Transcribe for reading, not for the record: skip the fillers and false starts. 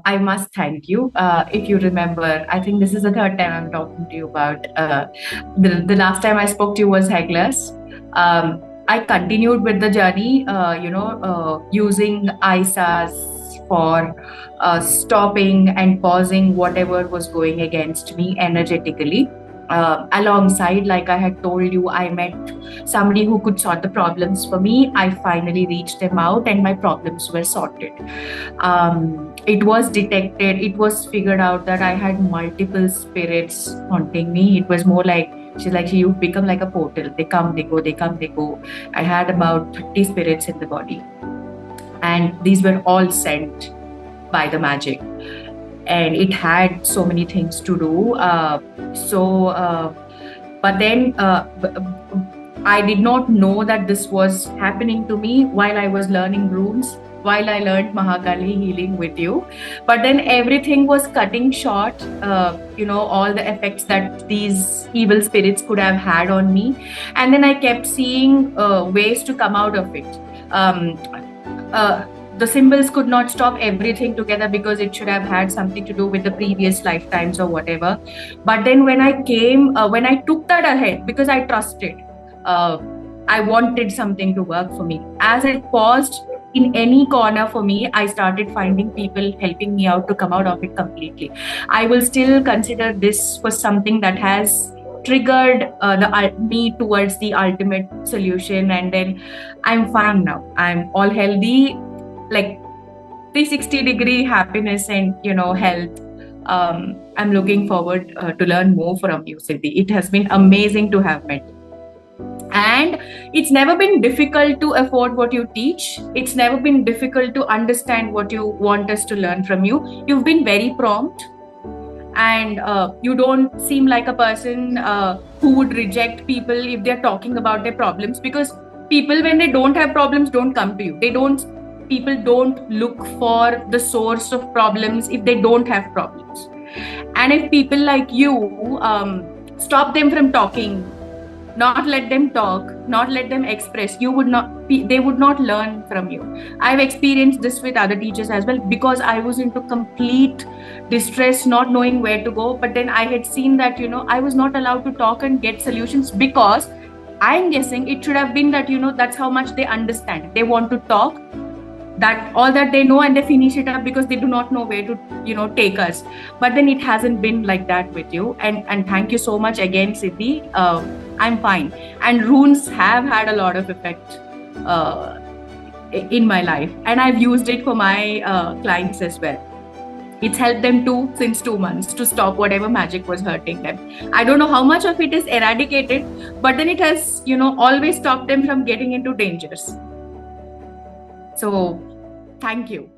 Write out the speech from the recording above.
I must thank you. If you remember, I think this is the third time I'm talking to you about. The last time I spoke to you was Heglas. I continued with the journey, using ISAs for stopping and pausing whatever was going against me energetically. Alongside, like I had told you, I met somebody who could sort the problems for me. I finally reached them out, and my problems were sorted. It was detected, it was figured out that I had multiple spirits haunting me. It was more like, she's like, you've become like a portal. They come, they go, they come, they go. I had about 30 spirits in the body, and these were all sent by the magic. And it had so many things to do. But then I did not know that this was happening to me while I was learning runes, while I learned Mahakali healing with you. But then everything was cutting short, all the effects that these evil spirits could have had on me. And then I kept seeing ways to come out of it. The symbols could not stop everything together because it should have had something to do with the previous lifetimes or whatever. But then when I took that ahead, because I trusted, I wanted something to work for me. As it paused in any corner for me, I started finding people helping me out to come out of it completely. I will still consider this was something that has triggered me towards the ultimate solution. And then I'm fine now. I'm all healthy, like 360-degree happiness and health. I'm looking forward to learn more from you, Siddhi. It has been amazing to have met you. And it's never been difficult to afford what you teach. It's never been difficult to understand what you want us to learn from you. You've been very prompt, and you don't seem like a person who would reject people if they're talking about their problems, because people, when they don't have problems, don't come to you. People don't look for the source of problems if they don't have problems. And if people like you stop them from talking, not let them talk, not let them express, they would not learn from you. I've experienced this with other teachers as well, because I was into complete distress, not knowing where to go. But then I had seen that I was not allowed to talk and get solutions, because I'm guessing it should have been that that's how much they understand. They want to talk, that all that they know, and they finish it up because they do not know where to take us. But then it hasn't been like that with you. And thank you so much again, Siddhi. I'm fine, and runes have had a lot of effect in my life, and I've used it for my clients as well. It's helped them too since 2 months to stop whatever magic was hurting them. I don't know how much of it is eradicated, but then it has always stopped them from getting into dangers. So thank you.